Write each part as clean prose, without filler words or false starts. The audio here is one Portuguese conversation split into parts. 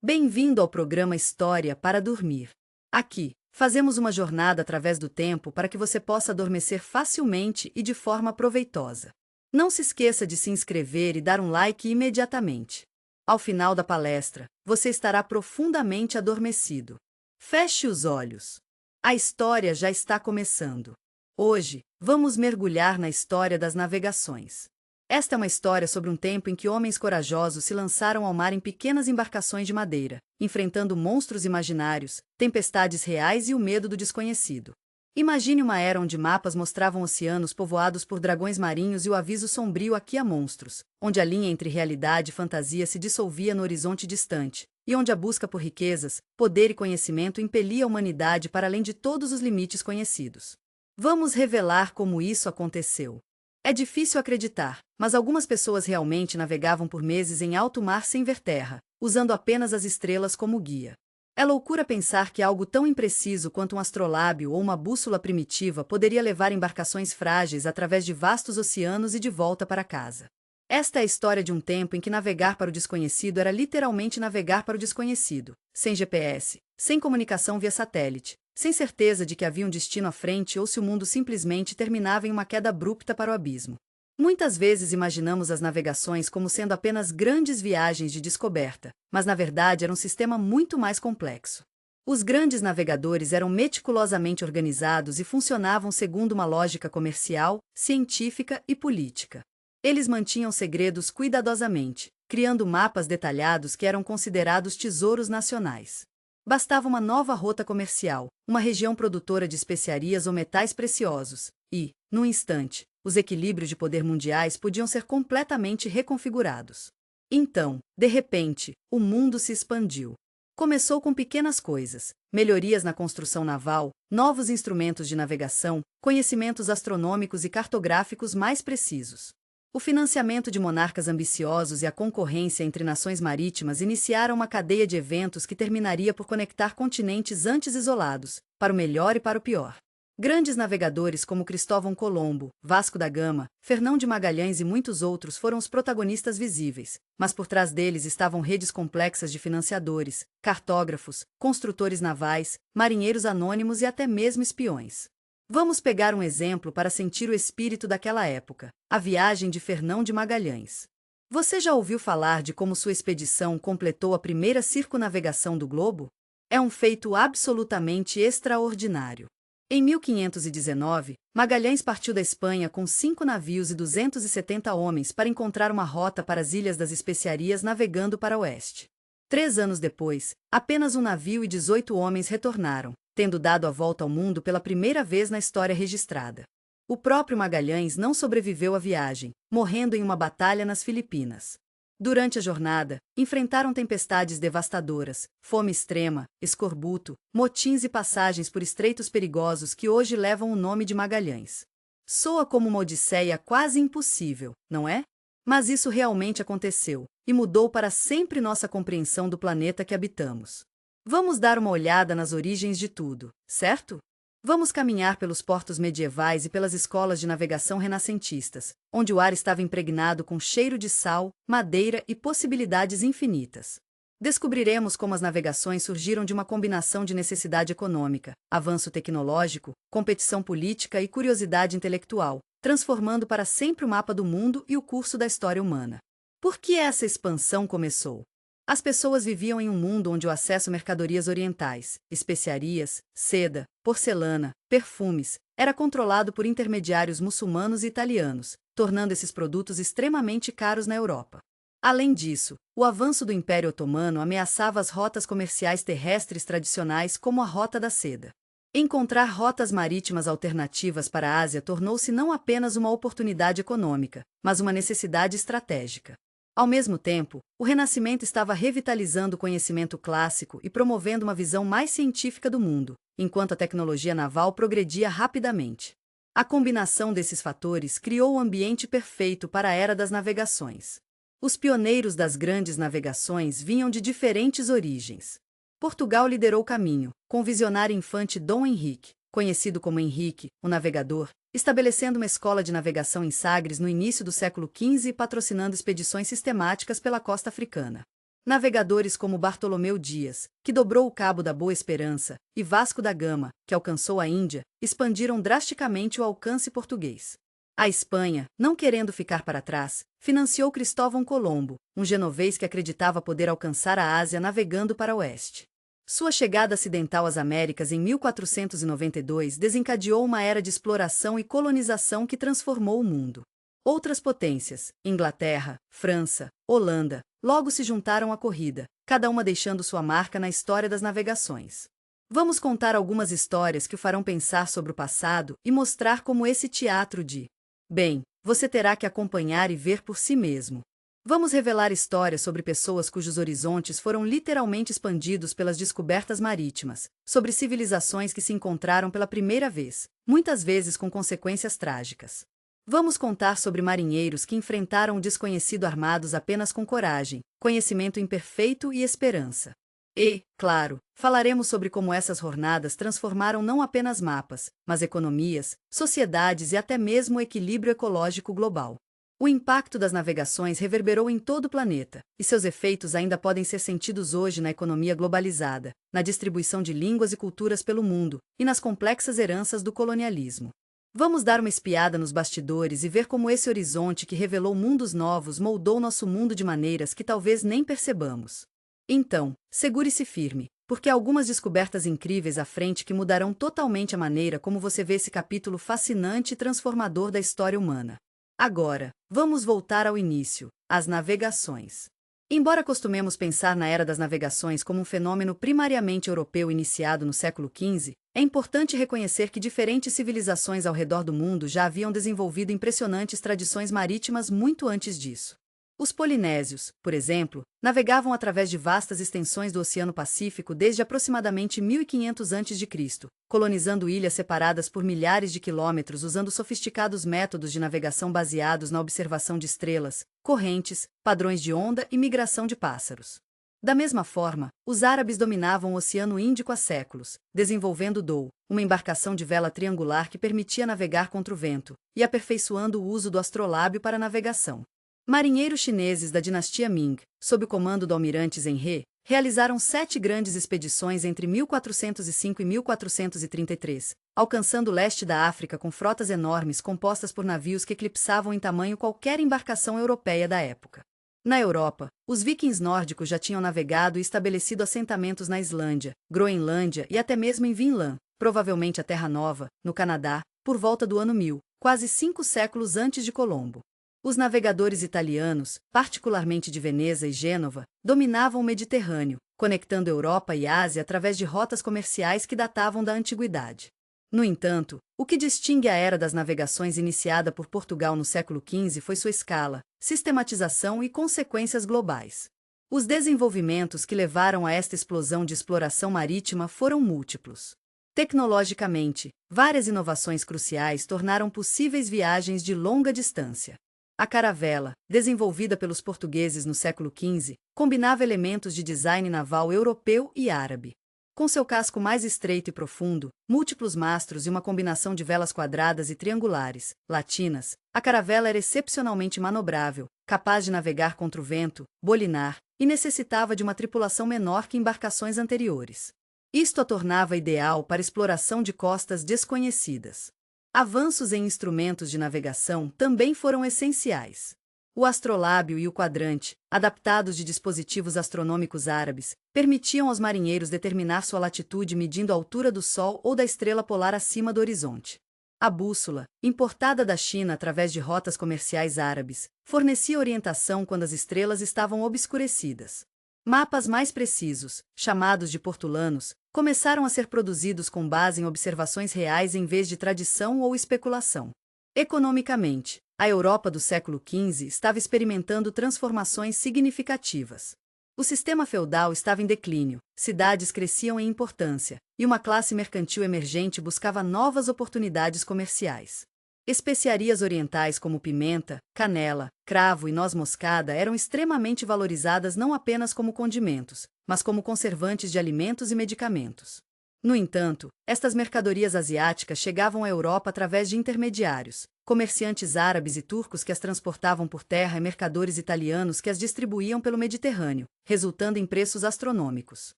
Bem-vindo ao programa História para Dormir. Aqui, fazemos uma jornada através do tempo para que você possa adormecer facilmente e de forma proveitosa. Não se esqueça de se inscrever e dar um like imediatamente. Ao final da palestra, você estará profundamente adormecido. Feche os olhos. A história já está começando. Hoje, vamos mergulhar na história das navegações. Esta é uma história sobre um tempo em que homens corajosos se lançaram ao mar em pequenas embarcações de madeira, enfrentando monstros imaginários, tempestades reais e o medo do desconhecido. Imagine uma era onde mapas mostravam oceanos povoados por dragões marinhos e o aviso sombrio "aqui há monstros", onde a linha entre realidade e fantasia se dissolvia no horizonte distante, e onde a busca por riquezas, poder e conhecimento impelia a humanidade para além de todos os limites conhecidos. Vamos revelar como isso aconteceu. É difícil acreditar, mas algumas pessoas realmente navegavam por meses em alto mar sem ver terra, usando apenas as estrelas como guia. É loucura pensar que algo tão impreciso quanto um astrolábio ou uma bússola primitiva poderia levar embarcações frágeis através de vastos oceanos e de volta para casa. Esta é a história de um tempo em que navegar para o desconhecido era literalmente navegar para o desconhecido, sem GPS, sem comunicação via satélite, sem certeza de que havia um destino à frente ou se o mundo simplesmente terminava em uma queda abrupta para o abismo. Muitas vezes imaginamos as navegações como sendo apenas grandes viagens de descoberta, mas na verdade era um sistema muito mais complexo. Os grandes navegadores eram meticulosamente organizados e funcionavam segundo uma lógica comercial, científica e política. Eles mantinham segredos cuidadosamente, criando mapas detalhados que eram considerados tesouros nacionais. Bastava uma nova rota comercial, uma região produtora de especiarias ou metais preciosos, e, num instante, os equilíbrios de poder mundiais podiam ser completamente reconfigurados. Então, de repente, o mundo se expandiu. Começou com pequenas coisas: melhorias na construção naval, novos instrumentos de navegação, conhecimentos astronômicos e cartográficos mais precisos. O financiamento de monarcas ambiciosos e a concorrência entre nações marítimas iniciaram uma cadeia de eventos que terminaria por conectar continentes antes isolados, para o melhor e para o pior. Grandes navegadores como Cristóvão Colombo, Vasco da Gama, Fernão de Magalhães e muitos outros foram os protagonistas visíveis, mas por trás deles estavam redes complexas de financiadores, cartógrafos, construtores navais, marinheiros anônimos e até mesmo espiões. Vamos pegar um exemplo para sentir o espírito daquela época: a viagem de Fernão de Magalhães. Você já ouviu falar de como sua expedição completou a primeira circunnavegação do globo? É um feito absolutamente extraordinário. Em 1519, Magalhães partiu da Espanha com 5 navios e 270 homens para encontrar uma rota para as Ilhas das Especiarias navegando para o oeste. 3 anos depois, apenas um navio e 18 homens retornaram, tendo dado a volta ao mundo pela primeira vez na história registrada. O próprio Magalhães não sobreviveu à viagem, morrendo em uma batalha nas Filipinas. Durante a jornada, enfrentaram tempestades devastadoras, fome extrema, escorbuto, motins e passagens por estreitos perigosos que hoje levam o nome de Magalhães. Soa como uma odisseia quase impossível, não é? Mas isso realmente aconteceu, e mudou para sempre nossa compreensão do planeta que habitamos. Vamos dar uma olhada nas origens de tudo, certo? Vamos caminhar pelos portos medievais e pelas escolas de navegação renascentistas, onde o ar estava impregnado com cheiro de sal, madeira e possibilidades infinitas. Descobriremos como as navegações surgiram de uma combinação de necessidade econômica, avanço tecnológico, competição política e curiosidade intelectual, transformando para sempre o mapa do mundo e o curso da história humana. Por que essa expansão começou? As pessoas viviam em um mundo onde o acesso a mercadorias orientais, especiarias, seda, porcelana, perfumes, era controlado por intermediários muçulmanos e italianos, tornando esses produtos extremamente caros na Europa. Além disso, o avanço do Império Otomano ameaçava as rotas comerciais terrestres tradicionais como a Rota da Seda. Encontrar rotas marítimas alternativas para a Ásia tornou-se não apenas uma oportunidade econômica, mas uma necessidade estratégica. Ao mesmo tempo, o Renascimento estava revitalizando o conhecimento clássico e promovendo uma visão mais científica do mundo, enquanto a tecnologia naval progredia rapidamente. A combinação desses fatores criou o ambiente perfeito para a era das navegações. Os pioneiros das grandes navegações vinham de diferentes origens. Portugal liderou o caminho, com o visionário infante Dom Henrique, conhecido como Henrique, o Navegador, estabelecendo uma escola de navegação em Sagres no início do século XV e patrocinando expedições sistemáticas pela costa africana. Navegadores como Bartolomeu Dias, que dobrou o Cabo da Boa Esperança, e Vasco da Gama, que alcançou a Índia, expandiram drasticamente o alcance português. A Espanha, não querendo ficar para trás, financiou Cristóvão Colombo, um genovês que acreditava poder alcançar a Ásia navegando para o oeste. Sua chegada acidental às Américas em 1492 desencadeou uma era de exploração e colonização que transformou o mundo. Outras potências, Inglaterra, França, Holanda, logo se juntaram à corrida, cada uma deixando sua marca na história das navegações. Vamos contar algumas histórias que o farão pensar sobre o passado e mostrar como esse teatro de... Bem, você terá que acompanhar e ver por si mesmo. Vamos revelar histórias sobre pessoas cujos horizontes foram literalmente expandidos pelas descobertas marítimas, sobre civilizações que se encontraram pela primeira vez, muitas vezes com consequências trágicas. Vamos contar sobre marinheiros que enfrentaram o desconhecido armados apenas com coragem, conhecimento imperfeito e esperança. E, claro, falaremos sobre como essas jornadas transformaram não apenas mapas, mas economias, sociedades e até mesmo o equilíbrio ecológico global. O impacto das navegações reverberou em todo o planeta, e seus efeitos ainda podem ser sentidos hoje na economia globalizada, na distribuição de línguas e culturas pelo mundo, e nas complexas heranças do colonialismo. Vamos dar uma espiada nos bastidores e ver como esse horizonte que revelou mundos novos moldou nosso mundo de maneiras que talvez nem percebamos. Então, segure-se firme, porque há algumas descobertas incríveis à frente que mudarão totalmente a maneira como você vê esse capítulo fascinante e transformador da história humana. Agora, vamos voltar ao início, às navegações. Embora costumemos pensar na era das navegações como um fenômeno primariamente europeu iniciado no século XV, é importante reconhecer que diferentes civilizações ao redor do mundo já haviam desenvolvido impressionantes tradições marítimas muito antes disso. Os polinésios, por exemplo, navegavam através de vastas extensões do Oceano Pacífico desde aproximadamente 1500 a.C., colonizando ilhas separadas por milhares de quilômetros usando sofisticados métodos de navegação baseados na observação de estrelas, correntes, padrões de onda e migração de pássaros. Da mesma forma, os árabes dominavam o Oceano Índico há séculos, desenvolvendo o dhow, uma embarcação de vela triangular que permitia navegar contra o vento, e aperfeiçoando o uso do astrolábio para navegação. Marinheiros chineses da dinastia Ming, sob o comando do almirante Zheng He, realizaram 7 grandes expedições entre 1405 e 1433, alcançando o leste da África com frotas enormes compostas por navios que eclipsavam em tamanho qualquer embarcação europeia da época. Na Europa, os vikings nórdicos já tinham navegado e estabelecido assentamentos na Islândia, Groenlândia e até mesmo em Vinland, provavelmente a Terra Nova, no Canadá, por volta do ano 1000, quase 5 séculos antes de Colombo. Os navegadores italianos, particularmente de Veneza e Gênova, dominavam o Mediterrâneo, conectando Europa e Ásia através de rotas comerciais que datavam da antiguidade. No entanto, o que distingue a era das navegações iniciada por Portugal no século XV foi sua escala, sistematização e consequências globais. Os desenvolvimentos que levaram a esta explosão de exploração marítima foram múltiplos. Tecnologicamente, várias inovações cruciais tornaram possíveis viagens de longa distância. A caravela, desenvolvida pelos portugueses no século XV, combinava elementos de design naval europeu e árabe. Com seu casco mais estreito e profundo, múltiplos mastros e uma combinação de velas quadradas e triangulares, latinas, a caravela era excepcionalmente manobrável, capaz de navegar contra o vento, bolinar, e necessitava de uma tripulação menor que embarcações anteriores. Isto a tornava ideal para exploração de costas desconhecidas. Avanços em instrumentos de navegação também foram essenciais. O astrolábio e o quadrante, adaptados de dispositivos astronômicos árabes, permitiam aos marinheiros determinar sua latitude medindo a altura do Sol ou da estrela polar acima do horizonte. A bússola, importada da China através de rotas comerciais árabes, fornecia orientação quando as estrelas estavam obscurecidas. Mapas mais precisos, chamados de portulanos, começaram a ser produzidos com base em observações reais em vez de tradição ou especulação. Economicamente, a Europa do século XV estava experimentando transformações significativas. O sistema feudal estava em declínio, cidades cresciam em importância, e uma classe mercantil emergente buscava novas oportunidades comerciais. Especiarias orientais como pimenta, canela, cravo e noz moscada eram extremamente valorizadas não apenas como condimentos, mas como conservantes de alimentos e medicamentos. No entanto, estas mercadorias asiáticas chegavam à Europa através de intermediários, comerciantes árabes e turcos que as transportavam por terra e mercadores italianos que as distribuíam pelo Mediterrâneo, resultando em preços astronômicos.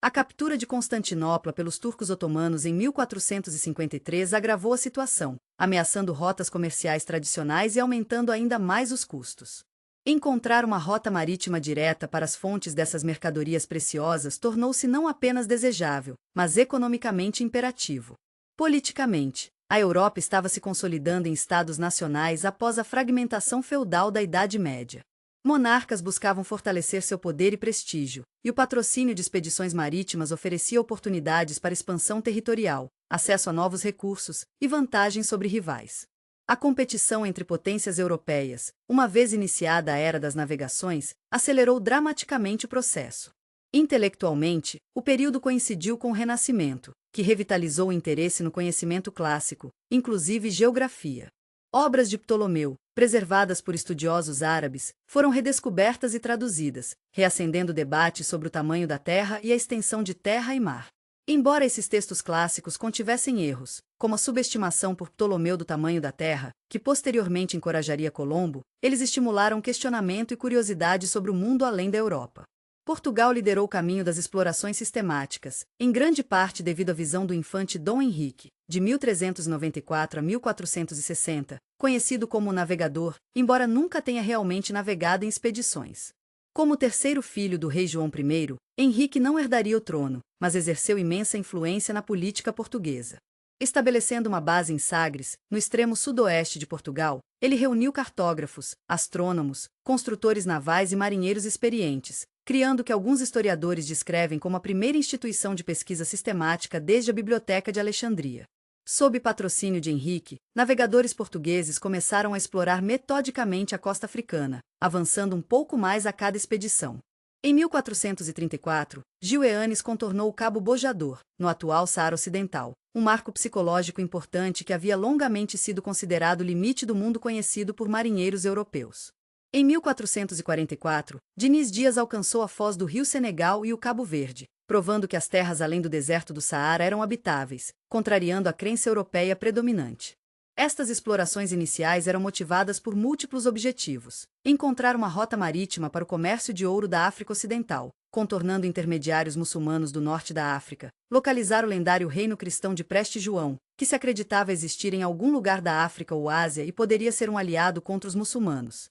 A captura de Constantinopla pelos turcos otomanos em 1453 agravou a situação, ameaçando rotas comerciais tradicionais e aumentando ainda mais os custos. Encontrar uma rota marítima direta para as fontes dessas mercadorias preciosas tornou-se não apenas desejável, mas economicamente imperativo. Politicamente, a Europa estava se consolidando em estados nacionais após a fragmentação feudal da Idade Média. Monarcas buscavam fortalecer seu poder e prestígio, e o patrocínio de expedições marítimas oferecia oportunidades para expansão territorial, acesso a novos recursos e vantagens sobre rivais. A competição entre potências europeias, uma vez iniciada a era das navegações, acelerou dramaticamente o processo. Intelectualmente, o período coincidiu com o Renascimento, que revitalizou o interesse no conhecimento clássico, inclusive geografia. Obras de Ptolomeu, preservadas por estudiosos árabes, foram redescobertas e traduzidas, reacendendo o debate sobre o tamanho da Terra e a extensão de terra e mar. Embora esses textos clássicos contivessem erros, como a subestimação por Ptolomeu do tamanho da Terra, que posteriormente encorajaria Colombo, eles estimularam questionamento e curiosidade sobre o mundo além da Europa. Portugal liderou o caminho das explorações sistemáticas, em grande parte devido à visão do infante Dom Henrique, de 1394 a 1460, conhecido como o navegador, embora nunca tenha realmente navegado em expedições. Como terceiro filho do rei João I, Henrique não herdaria o trono, mas exerceu imensa influência na política portuguesa. Estabelecendo uma base em Sagres, no extremo sudoeste de Portugal, ele reuniu cartógrafos, astrônomos, construtores navais e marinheiros experientes, criando o que alguns historiadores descrevem como a primeira instituição de pesquisa sistemática desde a Biblioteca de Alexandria. Sob patrocínio de Henrique, navegadores portugueses começaram a explorar metodicamente a costa africana, avançando um pouco mais a cada expedição. Em 1434, Gil Eanes contornou o Cabo Bojador, no atual Saara Ocidental, um marco psicológico importante que havia longamente sido considerado o limite do mundo conhecido por marinheiros europeus. Em 1444, Diniz Dias alcançou a foz do rio Senegal e o Cabo Verde, provando que as terras além do deserto do Saara eram habitáveis, contrariando a crença europeia predominante. Estas explorações iniciais eram motivadas por múltiplos objetivos: encontrar uma rota marítima para o comércio de ouro da África Ocidental, contornando intermediários muçulmanos do norte da África, localizar o lendário reino cristão de Preste João, que se acreditava existir em algum lugar da África ou Ásia e poderia ser um aliado contra os muçulmanos,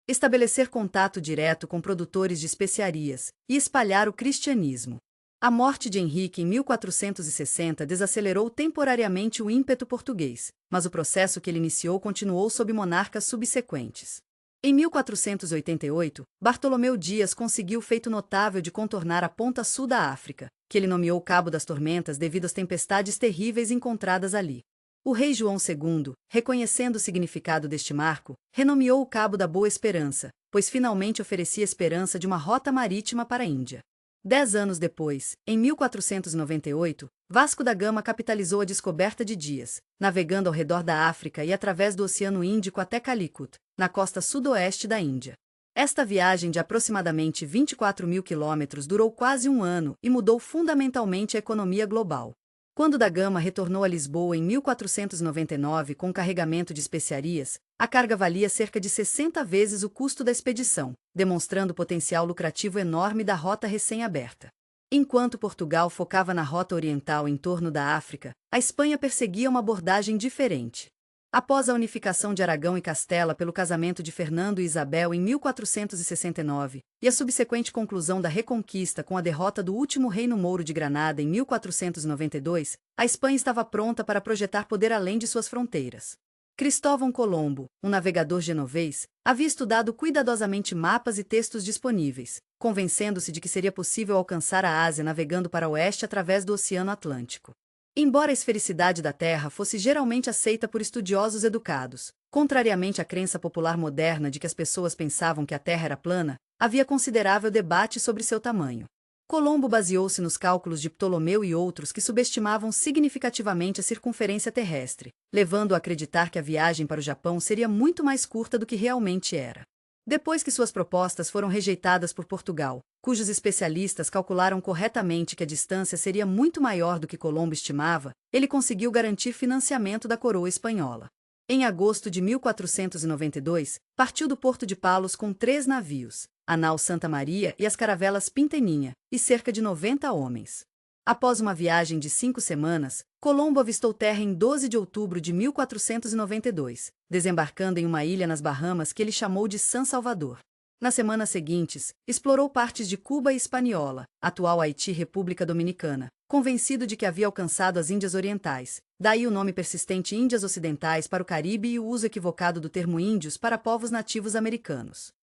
estabelecer contato direto com produtores de especiarias e espalhar o cristianismo. A morte de Henrique em 1460 desacelerou temporariamente o ímpeto português, mas o processo que ele iniciou continuou sob monarcas subsequentes. Em 1488, Bartolomeu Dias conseguiu o feito notável de contornar a ponta sul da África, que ele nomeou Cabo das Tormentas devido às tempestades terríveis encontradas ali. O rei João II, reconhecendo o significado deste marco, renomeou o Cabo da Boa Esperança, pois finalmente oferecia esperança de uma rota marítima para a Índia. 10 anos depois, em 1498, Vasco da Gama capitalizou a descoberta de Dias, navegando ao redor da África e através do Oceano Índico até Calicut, na costa sudoeste da Índia. Esta viagem de aproximadamente 24 mil quilômetros durou quase um ano e mudou fundamentalmente a economia global. Quando da Gama retornou a Lisboa em 1499 com carregamento de especiarias, a carga valia cerca de 60 vezes o custo da expedição, demonstrando o potencial lucrativo enorme da rota recém-aberta. Enquanto Portugal focava na rota oriental em torno da África, a Espanha perseguia uma abordagem diferente. Após a unificação de Aragão e Castela pelo casamento de Fernando e Isabel em 1469, e a subsequente conclusão da Reconquista com a derrota do último reino mouro de Granada em 1492, a Espanha estava pronta para projetar poder além de suas fronteiras. Cristóvão Colombo, um navegador genovês, havia estudado cuidadosamente mapas e textos disponíveis, convencendo-se de que seria possível alcançar a Ásia navegando para o oeste através do Oceano Atlântico. Embora a esfericidade da Terra fosse geralmente aceita por estudiosos educados, contrariamente à crença popular moderna de que as pessoas pensavam que a Terra era plana, havia considerável debate sobre seu tamanho. Colombo baseou-se nos cálculos de Ptolomeu e outros que subestimavam significativamente a circunferência terrestre, levando-o a acreditar que a viagem para o Japão seria muito mais curta do que realmente era. Depois que suas propostas foram rejeitadas por Portugal, cujos especialistas calcularam corretamente que a distância seria muito maior do que Colombo estimava, ele conseguiu garantir financiamento da coroa espanhola. Em agosto de 1492, partiu do porto de Palos com 3 navios, a nau Santa Maria e as caravelas Pinteninha, e cerca de 90 homens. Após uma viagem de 5 semanas, Colombo avistou terra em 12 de outubro de 1492, desembarcando em uma ilha nas Bahamas que ele chamou de San Salvador. Nas semanas seguintes, explorou partes de Cuba e Hispaniola, atual Haiti e República Dominicana, convencido de que havia alcançado as Índias Orientais, daí o nome persistente Índias Ocidentais para o Caribe e o uso equivocado do termo índios para povos nativos americanos.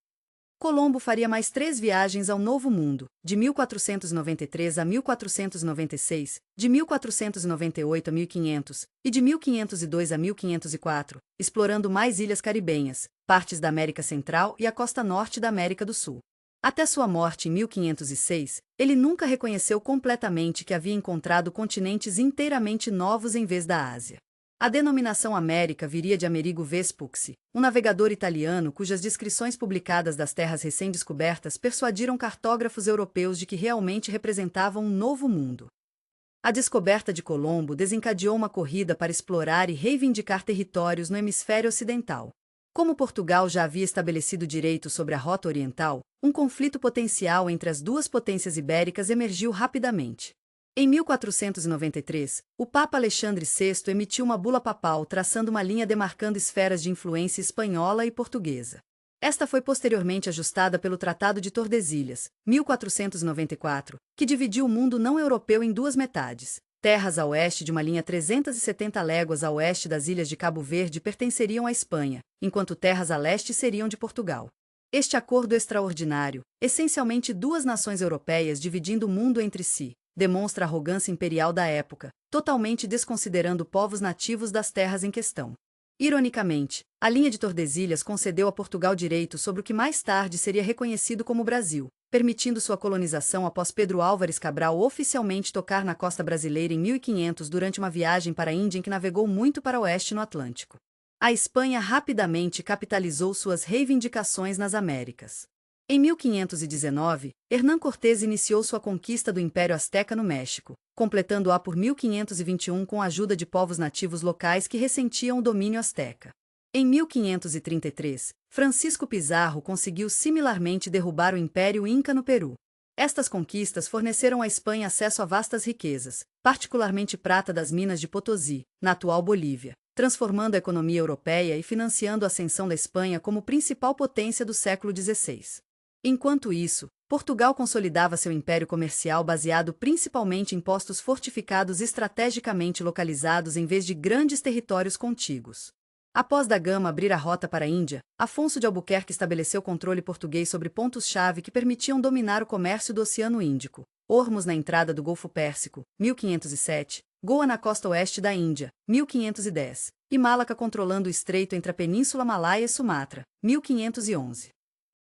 Colombo faria mais 3 viagens ao Novo Mundo, de 1493 a 1496, de 1498 a 1500 e de 1502 a 1504, explorando mais ilhas caribenhas, partes da América Central e a costa norte da América do Sul. Até sua morte em 1506, ele nunca reconheceu completamente que havia encontrado continentes inteiramente novos em vez da Ásia. A denominação América viria de Amerigo Vespucci, um navegador italiano cujas descrições publicadas das terras recém-descobertas persuadiram cartógrafos europeus de que realmente representavam um novo mundo. A descoberta de Colombo desencadeou uma corrida para explorar e reivindicar territórios no hemisfério ocidental. Como Portugal já havia estabelecido direitos sobre a rota oriental, um conflito potencial entre as duas potências ibéricas emergiu rapidamente. Em 1493, o Papa Alexandre VI emitiu uma bula papal traçando uma linha demarcando esferas de influência espanhola e portuguesa. Esta foi posteriormente ajustada pelo Tratado de Tordesilhas, 1494, que dividiu o mundo não europeu em 2 metades. Terras a oeste de uma linha 370 léguas a oeste das ilhas de Cabo Verde pertenceriam à Espanha, enquanto terras a leste seriam de Portugal. Este acordo extraordinário, essencialmente 2 nações europeias dividindo o mundo entre si, demonstra a arrogância imperial da época, totalmente desconsiderando povos nativos das terras em questão. Ironicamente, a linha de Tordesilhas concedeu a Portugal direitos sobre o que mais tarde seria reconhecido como Brasil, permitindo sua colonização após Pedro Álvares Cabral oficialmente tocar na costa brasileira em 1500 durante uma viagem para a Índia em que navegou muito para o oeste no Atlântico. A Espanha rapidamente capitalizou suas reivindicações nas Américas. Em 1519, Hernán Cortés iniciou sua conquista do Império Azteca no México, completando-a por 1521 com a ajuda de povos nativos locais que ressentiam o domínio azteca. Em 1533, Francisco Pizarro conseguiu similarmente derrubar o Império Inca no Peru. Estas conquistas forneceram à Espanha acesso a vastas riquezas, particularmente prata das minas de Potosí, na atual Bolívia, transformando a economia europeia e financiando a ascensão da Espanha como principal potência do século XVI. Enquanto isso, Portugal consolidava seu império comercial baseado principalmente em postos fortificados estrategicamente localizados em vez de grandes territórios contíguos. Após da Gama abrir a rota para a Índia, Afonso de Albuquerque estabeleceu controle português sobre pontos-chave que permitiam dominar o comércio do Oceano Índico: Ormuz na entrada do Golfo Pérsico, 1507, Goa na costa oeste da Índia, 1510, e Malaca controlando o estreito entre a Península Malaia e Sumatra, 1511.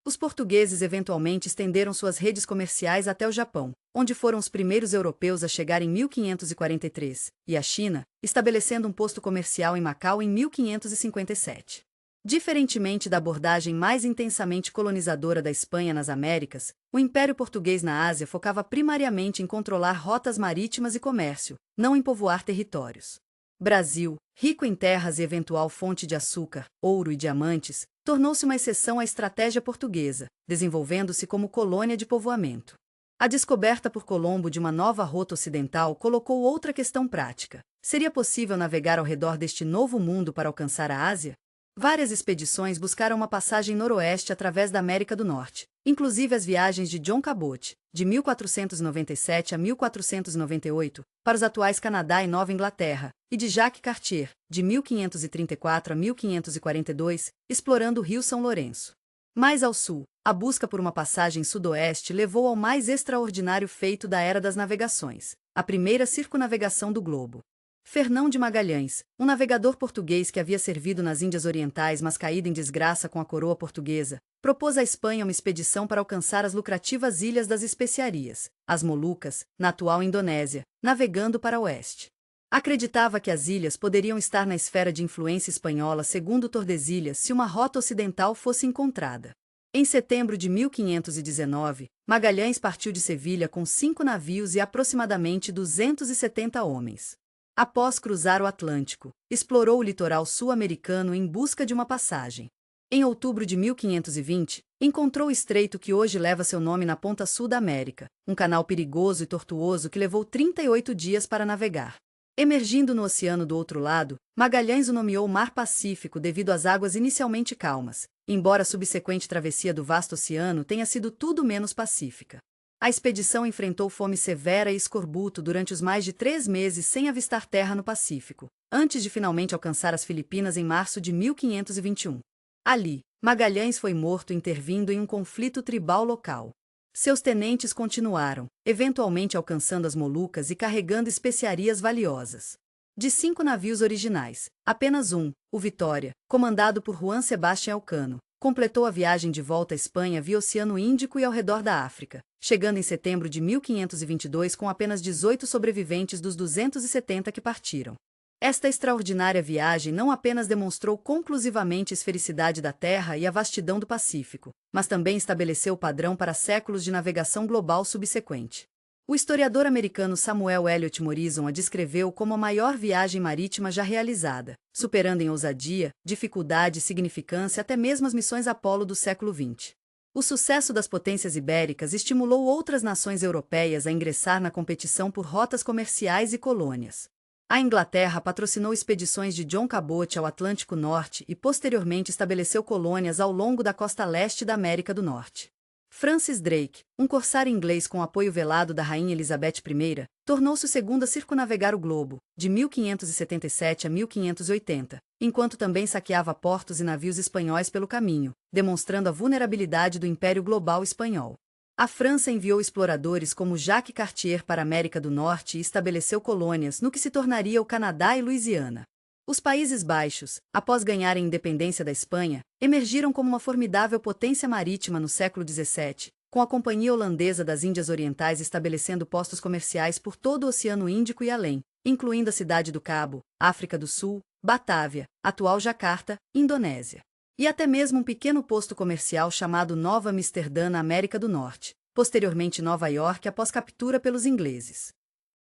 Os portugueses eventualmente estenderam suas redes comerciais até o Japão, onde foram os primeiros europeus a chegar em 1543, e a China, estabelecendo um posto comercial em Macau em 1557. Diferentemente da abordagem mais intensamente colonizadora da Espanha nas Américas, o Império Português na Ásia focava primariamente em controlar rotas marítimas e comércio, não em povoar territórios. Brasil, rico em terras e eventual fonte de açúcar, ouro e diamantes, tornou-se uma exceção à estratégia portuguesa, desenvolvendo-se como colônia de povoamento. A descoberta por Colombo de uma nova rota ocidental colocou outra questão prática: seria possível navegar ao redor deste novo mundo para alcançar a Ásia? Várias expedições buscaram uma passagem noroeste através da América do Norte, inclusive as viagens de John Cabot, de 1497 a 1498, para os atuais Canadá e Nova Inglaterra, e de Jacques Cartier, de 1534 a 1542, explorando o Rio São Lourenço. Mais ao sul, a busca por uma passagem sudoeste levou ao mais extraordinário feito da Era das Navegações, a primeira circunnavegação do globo. Fernão de Magalhães, um navegador português que havia servido nas Índias Orientais mas caído em desgraça com a coroa portuguesa, propôs à Espanha uma expedição para alcançar as lucrativas Ilhas das Especiarias, as Molucas, na atual Indonésia, navegando para o oeste. Acreditava que as ilhas poderiam estar na esfera de influência espanhola segundo Tordesilhas se uma rota ocidental fosse encontrada. Em setembro de 1519, Magalhães partiu de Sevilha com 5 navios e aproximadamente 270 homens. Após cruzar o Atlântico, explorou o litoral sul-americano em busca de uma passagem. Em outubro de 1520, encontrou o estreito que hoje leva seu nome na ponta sul da América, um canal perigoso e tortuoso que levou 38 dias para navegar. Emergindo no oceano do outro lado, Magalhães o nomeou Mar Pacífico devido às águas inicialmente calmas, embora a subsequente travessia do vasto oceano tenha sido tudo menos pacífica. A expedição enfrentou fome severa e escorbuto durante os mais de 3 meses sem avistar terra no Pacífico, antes de finalmente alcançar as Filipinas em março de 1521. Ali, Magalhães foi morto intervindo em um conflito tribal local. Seus tenentes continuaram, eventualmente alcançando as Molucas e carregando especiarias valiosas. De 5 navios originais, apenas um, o Vitória, comandado por Juan Sebastián Elcano, completou a viagem de volta à Espanha via Oceano Índico e ao redor da África, chegando em setembro de 1522 com apenas 18 sobreviventes dos 270 que partiram. Esta extraordinária viagem não apenas demonstrou conclusivamente a esfericidade da Terra e a vastidão do Pacífico, mas também estabeleceu o padrão para séculos de navegação global subsequente. O historiador americano Samuel Eliot Morison a descreveu como a maior viagem marítima já realizada, superando em ousadia, dificuldade e significância até mesmo as missões Apolo do século XX. O sucesso das potências ibéricas estimulou outras nações europeias a ingressar na competição por rotas comerciais e colônias. A Inglaterra patrocinou expedições de John Cabot ao Atlântico Norte e posteriormente estabeleceu colônias ao longo da costa leste da América do Norte. Francis Drake, um corsário inglês com apoio velado da Rainha Elizabeth I, tornou-se o segundo a circunnavegar o globo, de 1577 a 1580, enquanto também saqueava portos e navios espanhóis pelo caminho, demonstrando a vulnerabilidade do Império Global Espanhol. A França enviou exploradores como Jacques Cartier para a América do Norte e estabeleceu colônias no que se tornaria o Canadá e Louisiana. Os Países Baixos, após ganharem independência da Espanha, emergiram como uma formidável potência marítima no século XVII, com a Companhia Holandesa das Índias Orientais estabelecendo postos comerciais por todo o Oceano Índico e além, incluindo a Cidade do Cabo, África do Sul, Batávia, atual Jacarta, Indonésia. E até mesmo um pequeno posto comercial chamado Nova Amsterdã na América do Norte, posteriormente Nova York após captura pelos ingleses.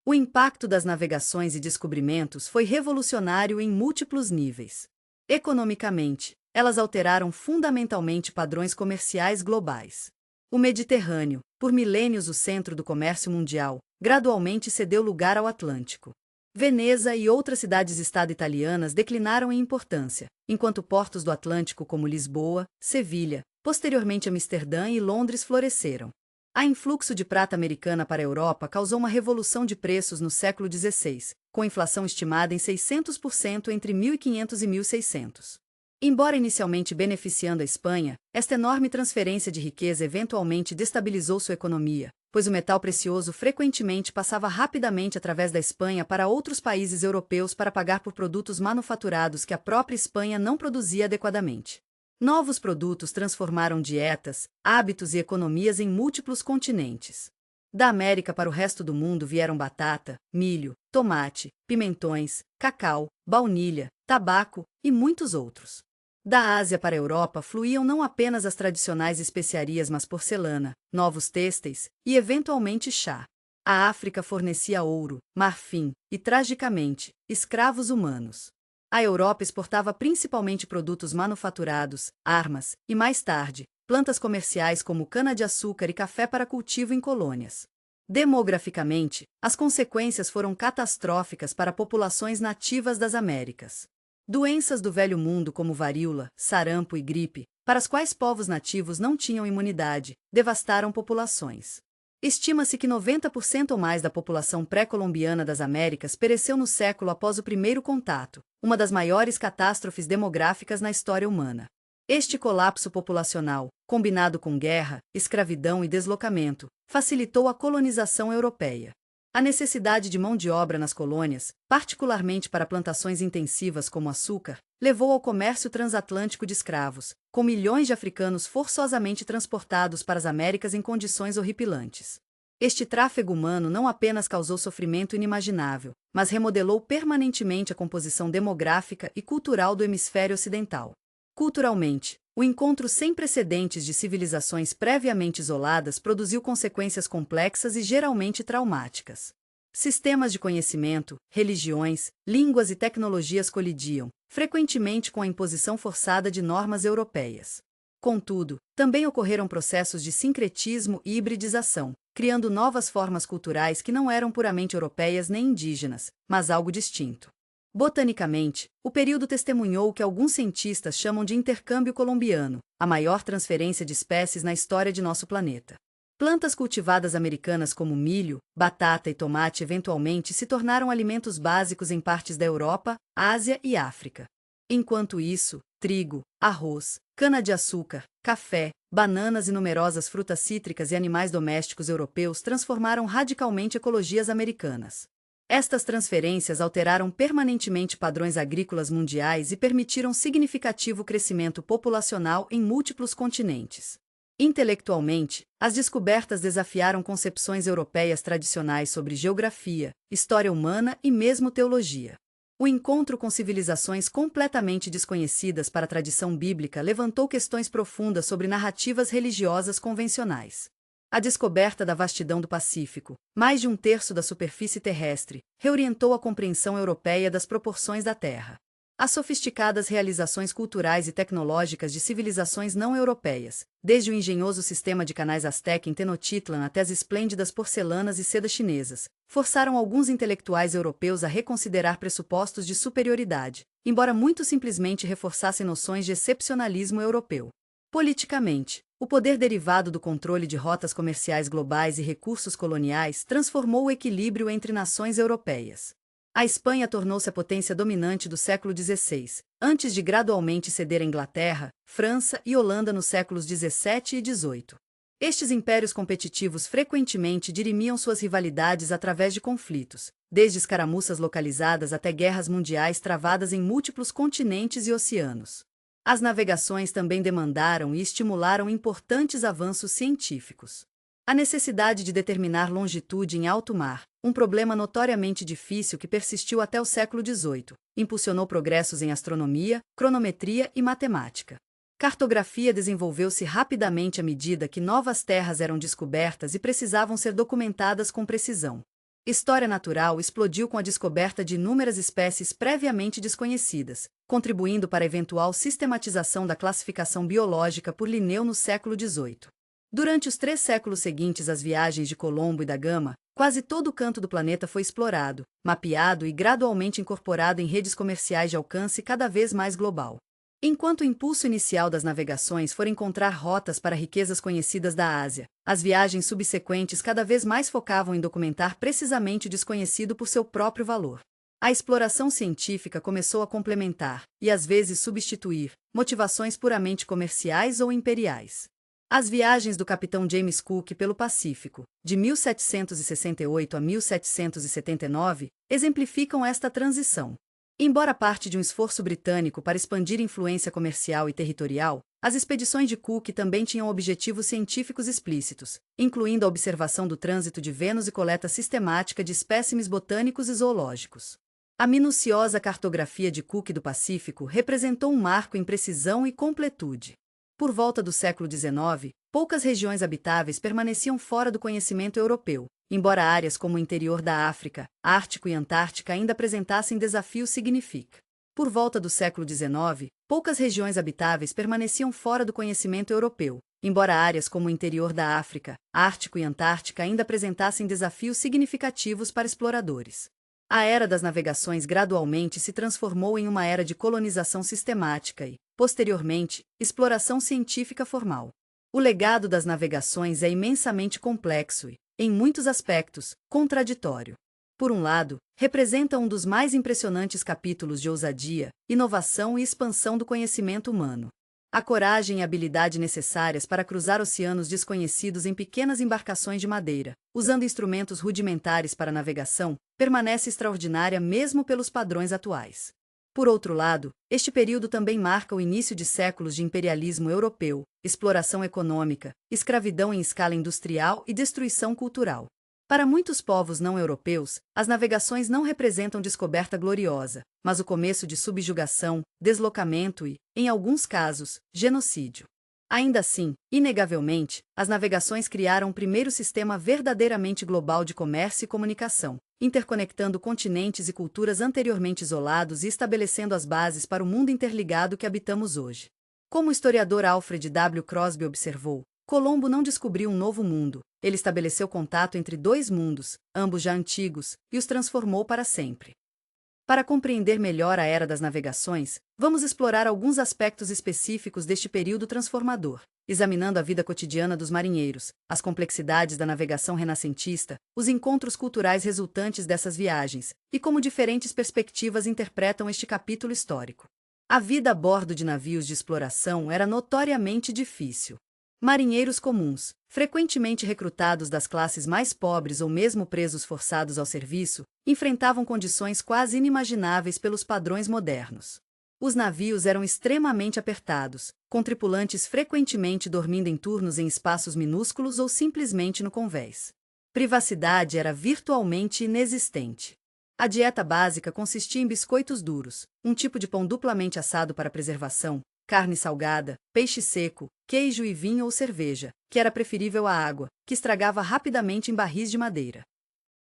O impacto das navegações e descobrimentos foi revolucionário em múltiplos níveis. Economicamente, elas alteraram fundamentalmente padrões comerciais globais. O Mediterrâneo, por milênios o centro do comércio mundial, gradualmente cedeu lugar ao Atlântico. Veneza e outras cidades-estado italianas declinaram em importância, enquanto portos do Atlântico como Lisboa, Sevilha, posteriormente Amsterdã e Londres floresceram. A influxo de prata americana para a Europa causou uma revolução de preços no século XVI, com inflação estimada em 600% entre 1500 e 1600. Embora inicialmente beneficiando a Espanha, esta enorme transferência de riqueza eventualmente destabilizou sua economia, pois o metal precioso frequentemente passava rapidamente através da Espanha para outros países europeus para pagar por produtos manufaturados que a própria Espanha não produzia adequadamente. Novos produtos transformaram dietas, hábitos e economias em múltiplos continentes. Da América para o resto do mundo vieram batata, milho, tomate, pimentões, cacau, baunilha, tabaco e muitos outros. Da Ásia para a Europa fluíam não apenas as tradicionais especiarias mas porcelana, novos têxteis e eventualmente chá. A África fornecia ouro, marfim e, tragicamente, escravos humanos. A Europa exportava principalmente produtos manufaturados, armas e, mais tarde, plantas comerciais como cana-de-açúcar e café para cultivo em colônias. Demograficamente, as consequências foram catastróficas para populações nativas das Américas. Doenças do Velho Mundo como varíola, sarampo e gripe, para as quais povos nativos não tinham imunidade, devastaram populações. Estima-se que 90% ou mais da população pré-colombiana das Américas pereceu no século após o primeiro contato, uma das maiores catástrofes demográficas na história humana. Este colapso populacional, combinado com guerra, escravidão e deslocamento, facilitou a colonização europeia. A necessidade de mão de obra nas colônias, particularmente para plantações intensivas como açúcar, levou ao comércio transatlântico de escravos, com milhões de africanos forçosamente transportados para as Américas em condições horripilantes. Este tráfego humano não apenas causou sofrimento inimaginável, mas remodelou permanentemente a composição demográfica e cultural do hemisfério ocidental. Culturalmente, O encontro sem precedentes de civilizações previamente isoladas produziu consequências complexas e geralmente traumáticas. Sistemas de conhecimento, religiões, línguas e tecnologias colidiam, frequentemente com a imposição forçada de normas europeias. Contudo, também ocorreram processos de sincretismo e hibridização, criando novas formas culturais que não eram puramente europeias nem indígenas, mas algo distinto. Botanicamente, o período testemunhou o que alguns cientistas chamam de intercâmbio colombiano, a maior transferência de espécies na história de nosso planeta. Plantas cultivadas americanas como milho, batata e tomate eventualmente se tornaram alimentos básicos em partes da Europa, Ásia e África. Enquanto isso, trigo, arroz, cana-de-açúcar, café, bananas e numerosas frutas cítricas e animais domésticos europeus transformaram radicalmente ecologias americanas. Estas transferências alteraram permanentemente padrões agrícolas mundiais e permitiram significativo crescimento populacional em múltiplos continentes. Intelectualmente, as descobertas desafiaram concepções europeias tradicionais sobre geografia, história humana e mesmo teologia. O encontro com civilizações completamente desconhecidas para a tradição bíblica levantou questões profundas sobre narrativas religiosas convencionais. A descoberta da vastidão do Pacífico, mais de um terço da superfície terrestre, reorientou a compreensão europeia das proporções da Terra. As sofisticadas realizações culturais e tecnológicas de civilizações não europeias, desde o engenhoso sistema de canais Azteca em Tenochtitlan até as esplêndidas porcelanas e sedas chinesas, forçaram alguns intelectuais europeus a reconsiderar pressupostos de superioridade, embora muito simplesmente reforçassem noções de excepcionalismo europeu. Politicamente, o poder derivado do controle de rotas comerciais globais e recursos coloniais transformou o equilíbrio entre nações europeias. A Espanha tornou-se a potência dominante do século XVI, antes de gradualmente ceder a Inglaterra, França e Holanda nos séculos XVII e XVIII. Estes impérios competitivos frequentemente dirimiam suas rivalidades através de conflitos, desde escaramuças localizadas até guerras mundiais travadas em múltiplos continentes e oceanos. As navegações também demandaram e estimularam importantes avanços científicos. A necessidade de determinar longitude em alto mar, um problema notoriamente difícil que persistiu até o século XVIII, impulsionou progressos em astronomia, cronometria e matemática. Cartografia desenvolveu-se rapidamente à medida que novas terras eram descobertas e precisavam ser documentadas com precisão. História natural explodiu com a descoberta de inúmeras espécies previamente desconhecidas, contribuindo para a eventual sistematização da classificação biológica por Linneu no século XVIII. Durante os 3 séculos seguintes às viagens de Colombo e da Gama, quase todo o canto do planeta foi explorado, mapeado e gradualmente incorporado em redes comerciais de alcance cada vez mais global. Enquanto o impulso inicial das navegações for encontrar rotas para riquezas conhecidas da Ásia, as viagens subsequentes cada vez mais focavam em documentar precisamente o desconhecido por seu próprio valor. A exploração científica começou a complementar, e às vezes substituir, motivações puramente comerciais ou imperiais. As viagens do capitão James Cook pelo Pacífico, de 1768 a 1779, exemplificam esta transição. Embora parte de um esforço britânico para expandir influência comercial e territorial, as expedições de Cook também tinham objetivos científicos explícitos, incluindo a observação do trânsito de Vênus e coleta sistemática de espécimes botânicos e zoológicos. A minuciosa cartografia de Cook do Pacífico representou um marco em precisão e completude. Por volta do século XIX, poucas regiões habitáveis permaneciam fora do conhecimento europeu, embora áreas como o interior da África, Ártico e Antártica ainda apresentassem desafios significativos. Por volta do século XIX, poucas regiões habitáveis permaneciam fora do conhecimento europeu, embora áreas como o interior da África, Ártico e Antártica ainda apresentassem desafios significativos para exploradores. A era das navegações gradualmente se transformou em uma era de colonização sistemática e, posteriormente, exploração científica formal. O legado das navegações é imensamente complexo e, em muitos aspectos, contraditório. Por um lado, representa um dos mais impressionantes capítulos de ousadia, inovação e expansão do conhecimento humano. A coragem e habilidade necessárias para cruzar oceanos desconhecidos em pequenas embarcações de madeira, usando instrumentos rudimentares para navegação, permanece extraordinária mesmo pelos padrões atuais. Por outro lado, este período também marca o início de séculos de imperialismo europeu, exploração econômica, escravidão em escala industrial e destruição cultural. Para muitos povos não europeus, as navegações não representam descoberta gloriosa, mas o começo de subjugação, deslocamento e, em alguns casos, genocídio. Ainda assim, inegavelmente, as navegações criaram o primeiro sistema verdadeiramente global de comércio e comunicação, interconectando continentes e culturas anteriormente isolados e estabelecendo as bases para o mundo interligado que habitamos hoje. Como o historiador Alfred W. Crosby observou, Colombo não descobriu um novo mundo, ele estabeleceu contato entre dois mundos, ambos já antigos, e os transformou para sempre. Para compreender melhor a era das navegações, vamos explorar alguns aspectos específicos deste período transformador, examinando a vida cotidiana dos marinheiros, as complexidades da navegação renascentista, os encontros culturais resultantes dessas viagens, e como diferentes perspectivas interpretam este capítulo histórico. A vida a bordo de navios de exploração era notoriamente difícil. Marinheiros comuns, frequentemente recrutados das classes mais pobres ou mesmo presos forçados ao serviço, enfrentavam condições quase inimagináveis pelos padrões modernos. Os navios eram extremamente apertados, com tripulantes frequentemente dormindo em turnos em espaços minúsculos ou simplesmente no convés. Privacidade era virtualmente inexistente. A dieta básica consistia em biscoitos duros, um tipo de pão duplamente assado para preservação, carne salgada, peixe seco, queijo e vinho ou cerveja, que era preferível à água, que estragava rapidamente em barris de madeira.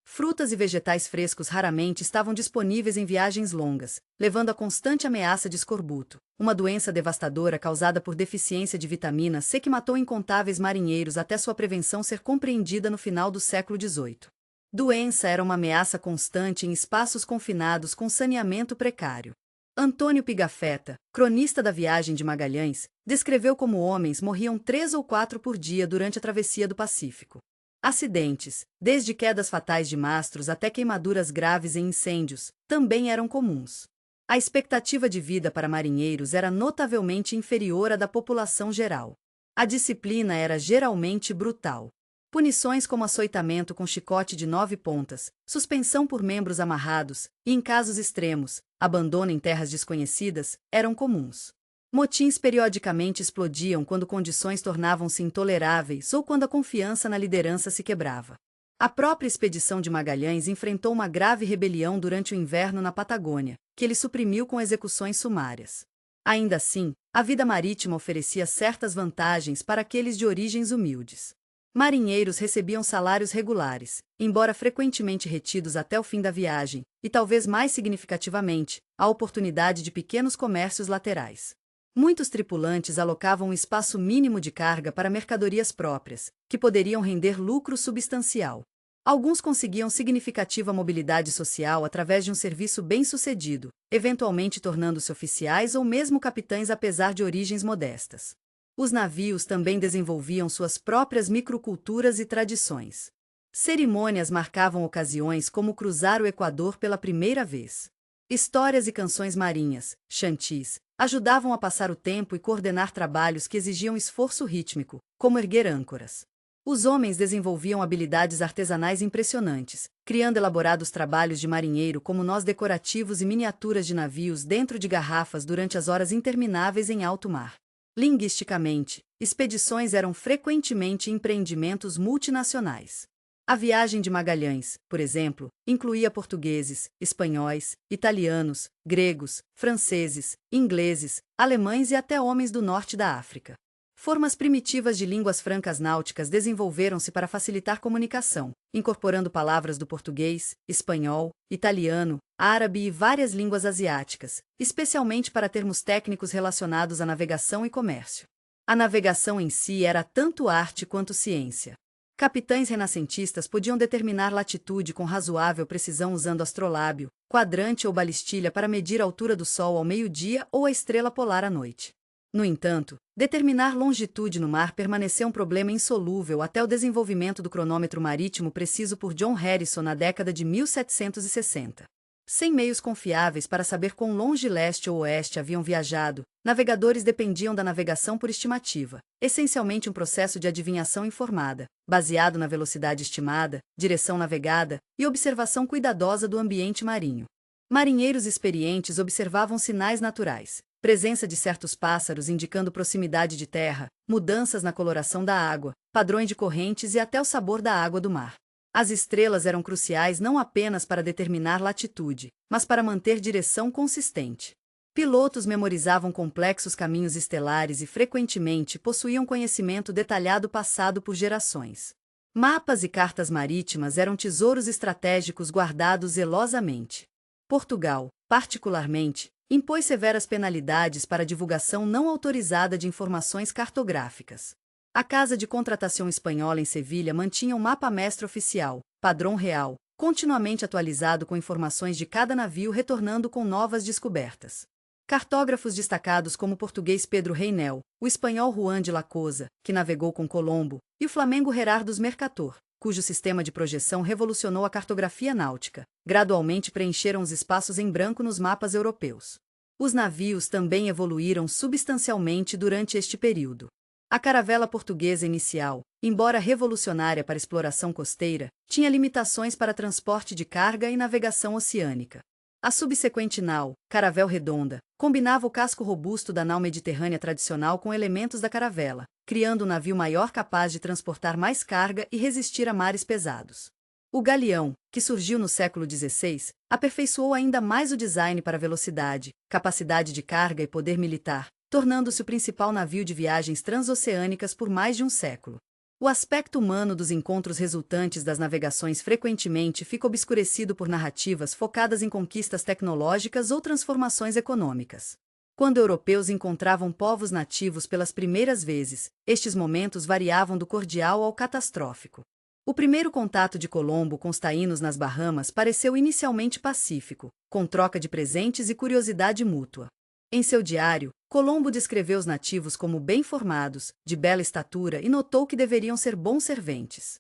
Frutas e vegetais frescos raramente estavam disponíveis em viagens longas, levando à constante ameaça de escorbuto, uma doença devastadora causada por deficiência de vitamina C que matou incontáveis marinheiros até sua prevenção ser compreendida no final do século XVIII. Doença era uma ameaça constante em espaços confinados com saneamento precário. Antônio Pigafetta, cronista da viagem de Magalhães, descreveu como homens morriam 3 ou 4 por dia durante a travessia do Pacífico. Acidentes, desde quedas fatais de mastros até queimaduras graves em incêndios, também eram comuns. A expectativa de vida para marinheiros era notavelmente inferior à da população geral. A disciplina era geralmente brutal. Punições como açoitamento com chicote de 9 pontas, suspensão por membros amarrados, e em casos extremos, abandono em terras desconhecidas, eram comuns. Motins periodicamente explodiam quando condições tornavam-se intoleráveis ou quando a confiança na liderança se quebrava. A própria expedição de Magalhães enfrentou uma grave rebelião durante o inverno na Patagônia, que ele suprimiu com execuções sumárias. Ainda assim, a vida marítima oferecia certas vantagens para aqueles de origens humildes. Marinheiros recebiam salários regulares, embora frequentemente retidos até o fim da viagem, e talvez mais significativamente, a oportunidade de pequenos comércios laterais. Muitos tripulantes alocavam um espaço mínimo de carga para mercadorias próprias, que poderiam render lucro substancial. Alguns conseguiam significativa mobilidade social através de um serviço bem-sucedido, eventualmente tornando-se oficiais ou mesmo capitães apesar de origens modestas. Os navios também desenvolviam suas próprias microculturas e tradições. Cerimônias marcavam ocasiões como cruzar o Equador pela primeira vez. Histórias e canções marinhas, chantis, ajudavam a passar o tempo e coordenar trabalhos que exigiam esforço rítmico, como erguer âncoras. Os homens desenvolviam habilidades artesanais impressionantes, criando elaborados trabalhos de marinheiro como nós decorativos e miniaturas de navios dentro de garrafas durante as horas intermináveis em alto mar. Linguisticamente, expedições eram frequentemente empreendimentos multinacionais. A viagem de Magalhães, por exemplo, incluía portugueses, espanhóis, italianos, gregos, franceses, ingleses, alemães e até homens do norte da África. Formas primitivas de línguas francas náuticas desenvolveram-se para facilitar comunicação, incorporando palavras do português, espanhol, italiano, árabe e várias línguas asiáticas, especialmente para termos técnicos relacionados à navegação e comércio. A navegação em si era tanto arte quanto ciência. Capitães renascentistas podiam determinar latitude com razoável precisão usando astrolábio, quadrante ou balistilha para medir a altura do Sol ao meio-dia ou a estrela polar à noite. No entanto, determinar longitude no mar permaneceu um problema insolúvel até o desenvolvimento do cronômetro marítimo preciso por John Harrison na década de 1760. Sem meios confiáveis para saber quão longe leste ou oeste haviam viajado, navegadores dependiam da navegação por estimativa, essencialmente um processo de adivinhação informada, baseado na velocidade estimada, direção navegada e observação cuidadosa do ambiente marinho. Marinheiros experientes observavam sinais naturais, presença de certos pássaros indicando proximidade de terra, mudanças na coloração da água, padrões de correntes e até o sabor da água do mar. As estrelas eram cruciais não apenas para determinar latitude, mas para manter direção consistente. Pilotos memorizavam complexos caminhos estelares e frequentemente possuíam conhecimento detalhado passado por gerações. Mapas e cartas marítimas eram tesouros estratégicos guardados zelosamente. Portugal, particularmente, impôs severas penalidades para a divulgação não autorizada de informações cartográficas. A Casa de Contratação Espanhola em Sevilha mantinha um mapa-mestre oficial, padrão real, continuamente atualizado com informações de cada navio retornando com novas descobertas. Cartógrafos destacados como o português Pedro Reinel, o espanhol Juan de la Cosa, que navegou com Colombo, e o flamengo Gerardus Mercator, cujo sistema de projeção revolucionou a cartografia náutica, gradualmente preencheram os espaços em branco nos mapas europeus. Os navios também evoluíram substancialmente durante este período. A caravela portuguesa inicial, embora revolucionária para exploração costeira, tinha limitações para transporte de carga e navegação oceânica. A subsequente nau, Caravel Redonda, combinava o casco robusto da nau mediterrânea tradicional com elementos da caravela, criando um navio maior capaz de transportar mais carga e resistir a mares pesados. O galeão, que surgiu no século XVI, aperfeiçoou ainda mais o design para velocidade, capacidade de carga e poder militar, tornando-se o principal navio de viagens transoceânicas por mais de um século. O aspecto humano dos encontros resultantes das navegações frequentemente fica obscurecido por narrativas focadas em conquistas tecnológicas ou transformações econômicas. Quando europeus encontravam povos nativos pelas primeiras vezes, estes momentos variavam do cordial ao catastrófico. O primeiro contato de Colombo com os taínos nas Bahamas pareceu inicialmente pacífico, com troca de presentes e curiosidade mútua. Em seu diário, Colombo descreveu os nativos como bem formados, de bela estatura e notou que deveriam ser bons serventes.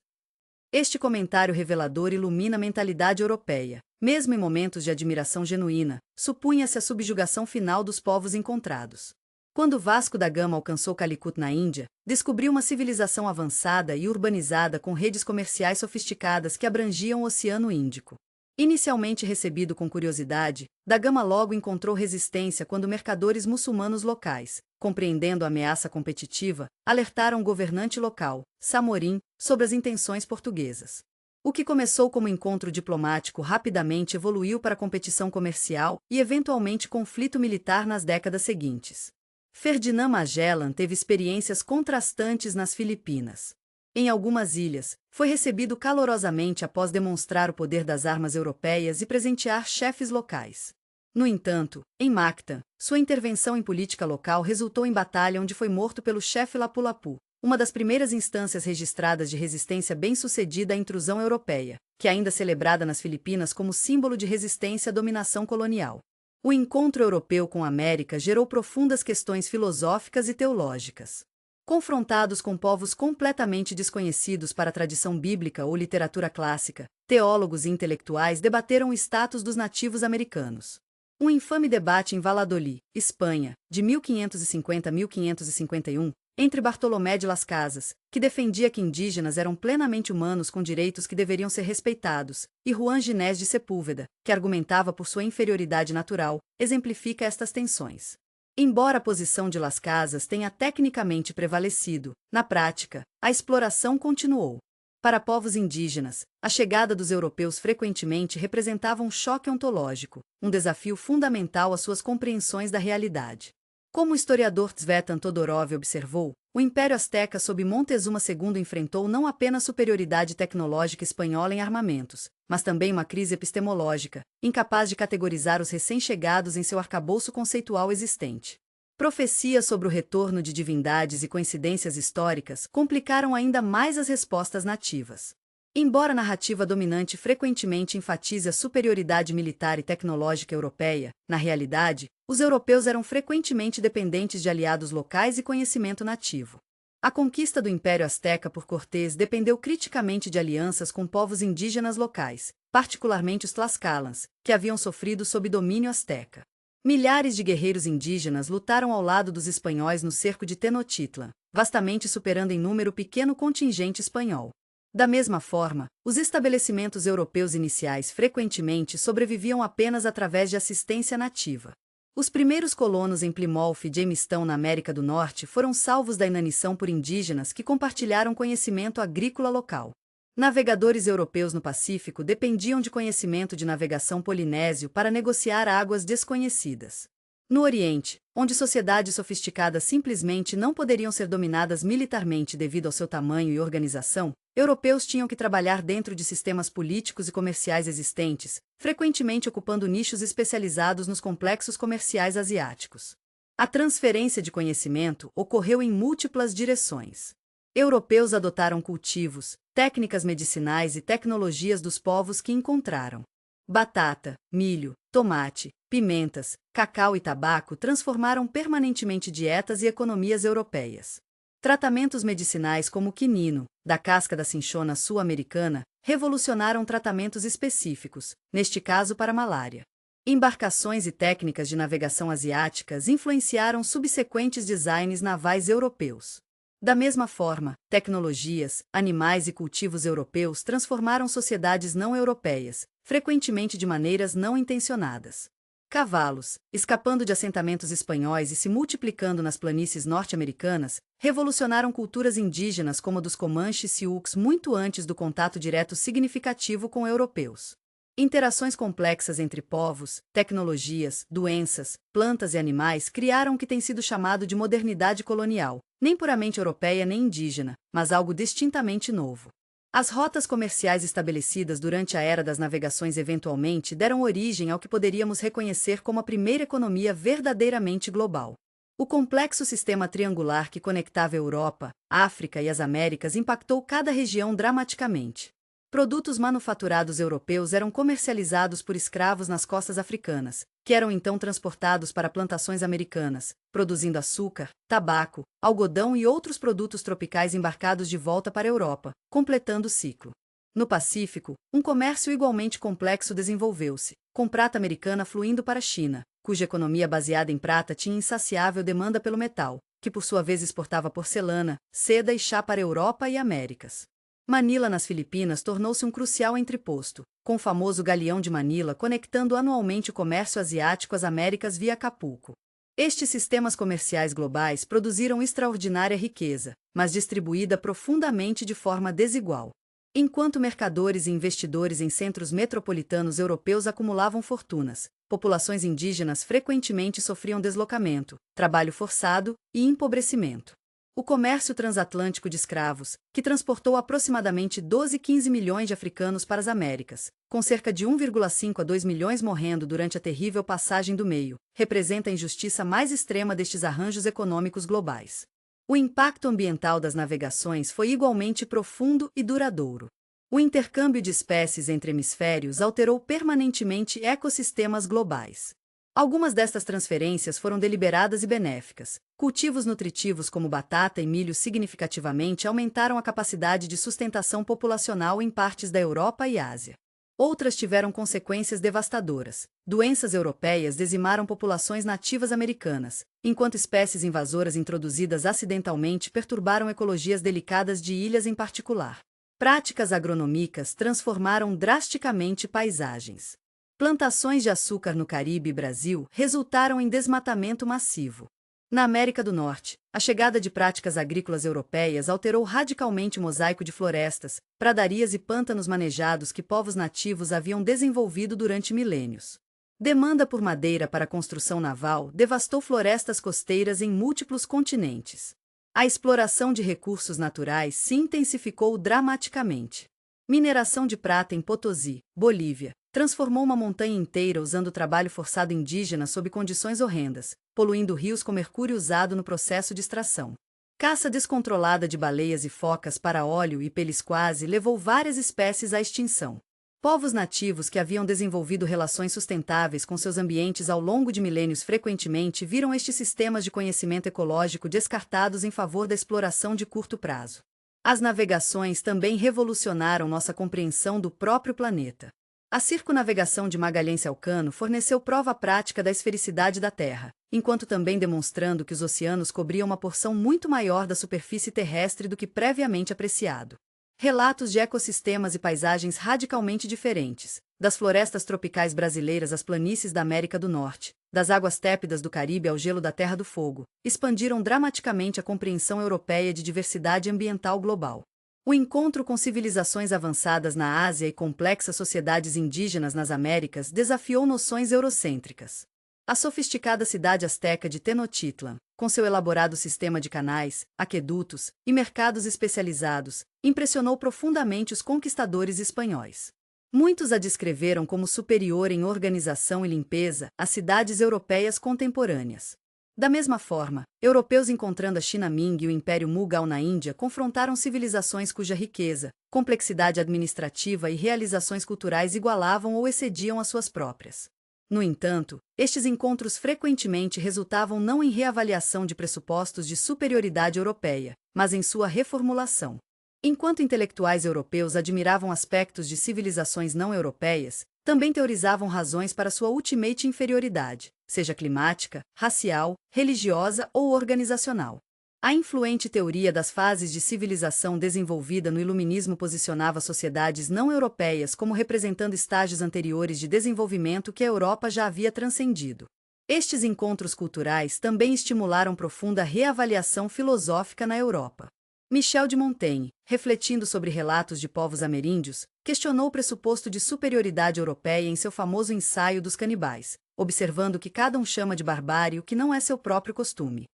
Este comentário revelador ilumina a mentalidade europeia. Mesmo em momentos de admiração genuína, supunha-se a subjugação final dos povos encontrados. Quando Vasco da Gama alcançou Calicut na Índia, descobriu uma civilização avançada e urbanizada com redes comerciais sofisticadas que abrangiam o Oceano Índico. Inicialmente recebido com curiosidade, da Gama logo encontrou resistência quando mercadores muçulmanos locais, compreendendo a ameaça competitiva, alertaram o governante local, Samorim, sobre as intenções portuguesas. O que começou como encontro diplomático rapidamente evoluiu para competição comercial e eventualmente conflito militar nas décadas seguintes. Ferdinand Magellan teve experiências contrastantes nas Filipinas. Em algumas ilhas, foi recebido calorosamente após demonstrar o poder das armas europeias e presentear chefes locais. No entanto, em Mactan, sua intervenção em política local resultou em batalha onde foi morto pelo chefe Lapu-Lapu, uma das primeiras instâncias registradas de resistência bem-sucedida à intrusão europeia, que é ainda celebrada nas Filipinas como símbolo de resistência à dominação colonial. O encontro europeu com a América gerou profundas questões filosóficas e teológicas. Confrontados com povos completamente desconhecidos para a tradição bíblica ou literatura clássica, teólogos e intelectuais debateram o status dos nativos americanos. Um infame debate em Valladolid, Espanha, de 1550 a 1551, entre Bartolomé de Las Casas, que defendia que indígenas eram plenamente humanos com direitos que deveriam ser respeitados, e Juan Ginés de Sepúlveda, que argumentava por sua inferioridade natural, exemplifica estas tensões. Embora a posição de Las Casas tenha tecnicamente prevalecido, na prática, a exploração continuou. Para povos indígenas, a chegada dos europeus frequentemente representava um choque ontológico, um desafio fundamental às suas compreensões da realidade. Como o historiador Tzvetan Todorov observou, o Império Azteca sob Montezuma II enfrentou não apenas superioridade tecnológica espanhola em armamentos, mas também uma crise epistemológica, incapaz de categorizar os recém-chegados em seu arcabouço conceitual existente. Profecias sobre o retorno de divindades e coincidências históricas complicaram ainda mais as respostas nativas. Embora a narrativa dominante frequentemente enfatize a superioridade militar e tecnológica europeia, na realidade, os europeus eram frequentemente dependentes de aliados locais e conhecimento nativo. A conquista do Império Azteca por Cortés dependeu criticamente de alianças com povos indígenas locais, particularmente os Tlaxcalans, que haviam sofrido sob domínio azteca. Milhares de guerreiros indígenas lutaram ao lado dos espanhóis no cerco de Tenochtitlan, vastamente superando em número o pequeno contingente espanhol. Da mesma forma, os estabelecimentos europeus iniciais frequentemente sobreviviam apenas através de assistência nativa. Os primeiros colonos em Plymouth e Jamestown na América do Norte foram salvos da inanição por indígenas que compartilharam conhecimento agrícola local. Navegadores europeus no Pacífico dependiam de conhecimento de navegação polinésio para negociar águas desconhecidas. No Oriente, onde sociedades sofisticadas simplesmente não poderiam ser dominadas militarmente devido ao seu tamanho e organização, europeus tinham que trabalhar dentro de sistemas políticos e comerciais existentes, frequentemente ocupando nichos especializados nos complexos comerciais asiáticos. A transferência de conhecimento ocorreu em múltiplas direções. Europeus adotaram cultivos, técnicas medicinais e tecnologias dos povos que encontraram. Batata, milho, tomate, pimentas, cacau e tabaco transformaram permanentemente dietas e economias europeias. Tratamentos medicinais como o quinino, da casca da cinchona sul-americana, revolucionaram tratamentos específicos, neste caso para malária. Embarcações e técnicas de navegação asiáticas influenciaram subsequentes designs navais europeus. Da mesma forma, tecnologias, animais e cultivos europeus transformaram sociedades não europeias, frequentemente de maneiras não intencionadas. Cavalos, escapando de assentamentos espanhóis e se multiplicando nas planícies norte-americanas, revolucionaram culturas indígenas como a dos Comanches e Sioux muito antes do contato direto significativo com europeus. Interações complexas entre povos, tecnologias, doenças, plantas e animais criaram o que tem sido chamado de modernidade colonial, nem puramente europeia nem indígena, mas algo distintamente novo. As rotas comerciais estabelecidas durante a era das navegações eventualmente deram origem ao que poderíamos reconhecer como a primeira economia verdadeiramente global. O complexo sistema triangular que conectava a Europa, África e as Américas impactou cada região dramaticamente. Produtos manufaturados europeus eram comercializados por escravos nas costas africanas, que eram então transportados para plantações americanas, produzindo açúcar, tabaco, algodão e outros produtos tropicais embarcados de volta para a Europa, completando o ciclo. No Pacífico, um comércio igualmente complexo desenvolveu-se, com prata americana fluindo para a China, cuja economia baseada em prata tinha insaciável demanda pelo metal, que por sua vez exportava porcelana, seda e chá para a Europa e Américas. Manila, nas Filipinas, tornou-se um crucial entreposto, com o famoso Galeão de Manila conectando anualmente o comércio asiático às Américas via Acapulco. Estes sistemas comerciais globais produziram extraordinária riqueza, mas distribuída profundamente de forma desigual. Enquanto mercadores e investidores em centros metropolitanos europeus acumulavam fortunas, populações indígenas frequentemente sofriam deslocamento, trabalho forçado e empobrecimento. O comércio transatlântico de escravos, que transportou aproximadamente 12-15 milhões de africanos para as Américas, com cerca de 1,5 a 2 milhões morrendo durante a terrível passagem do meio, representa a injustiça mais extrema destes arranjos econômicos globais. O impacto ambiental das navegações foi igualmente profundo e duradouro. O intercâmbio de espécies entre hemisférios alterou permanentemente ecossistemas globais. Algumas destas transferências foram deliberadas e benéficas. Cultivos nutritivos como batata e milho significativamente aumentaram a capacidade de sustentação populacional em partes da Europa e Ásia. Outras tiveram consequências devastadoras. Doenças europeias dizimaram populações nativas americanas, enquanto espécies invasoras introduzidas acidentalmente perturbaram ecologias delicadas de ilhas em particular. Práticas agronômicas transformaram drasticamente paisagens. Plantações de açúcar no Caribe e Brasil resultaram em desmatamento massivo. Na América do Norte, a chegada de práticas agrícolas europeias alterou radicalmente o mosaico de florestas, pradarias e pântanos manejados que povos nativos haviam desenvolvido durante milênios. Demanda por madeira para a construção naval devastou florestas costeiras em múltiplos continentes. A exploração de recursos naturais se intensificou dramaticamente. Mineração de prata em Potosí, Bolívia, transformou uma montanha inteira usando o trabalho forçado indígena sob condições horrendas, poluindo rios com mercúrio usado no processo de extração. Caça descontrolada de baleias e focas para óleo e pelisquase levou várias espécies à extinção. Povos nativos que haviam desenvolvido relações sustentáveis com seus ambientes ao longo de milênios frequentemente viram estes sistemas de conhecimento ecológico descartados em favor da exploração de curto prazo. As navegações também revolucionaram nossa compreensão do próprio planeta. A circunnavegação de Magalhães Elcano forneceu prova prática da esfericidade da Terra, enquanto também demonstrando que os oceanos cobriam uma porção muito maior da superfície terrestre do que previamente apreciado. Relatos de ecossistemas e paisagens radicalmente diferentes, das florestas tropicais brasileiras às planícies da América do Norte, das águas tépidas do Caribe ao gelo da Terra do Fogo, expandiram dramaticamente a compreensão europeia de diversidade ambiental global. O encontro com civilizações avançadas na Ásia e complexas sociedades indígenas nas Américas desafiou noções eurocêntricas. A sofisticada cidade asteca de Tenochtitlan, com seu elaborado sistema de canais, aquedutos e mercados especializados, impressionou profundamente os conquistadores espanhóis. Muitos a descreveram como superior em organização e limpeza às cidades europeias contemporâneas. Da mesma forma, europeus encontrando a China Ming e o Império Mughal na Índia confrontaram civilizações cuja riqueza, complexidade administrativa e realizações culturais igualavam ou excediam as suas próprias. No entanto, estes encontros frequentemente resultavam não em reavaliação de pressupostos de superioridade europeia, mas em sua reformulação. Enquanto intelectuais europeus admiravam aspectos de civilizações não europeias, também teorizavam razões para sua ultimate inferioridade, seja climática, racial, religiosa ou organizacional. A influente teoria das fases de civilização desenvolvida no Iluminismo posicionava sociedades não europeias como representando estágios anteriores de desenvolvimento que a Europa já havia transcendido. Estes encontros culturais também estimularam profunda reavaliação filosófica na Europa. Michel de Montaigne, refletindo sobre relatos de povos ameríndios, questionou o pressuposto de superioridade europeia em seu famoso Ensaio dos Canibais, observando que cada um chama de barbárie o que não é seu próprio costume.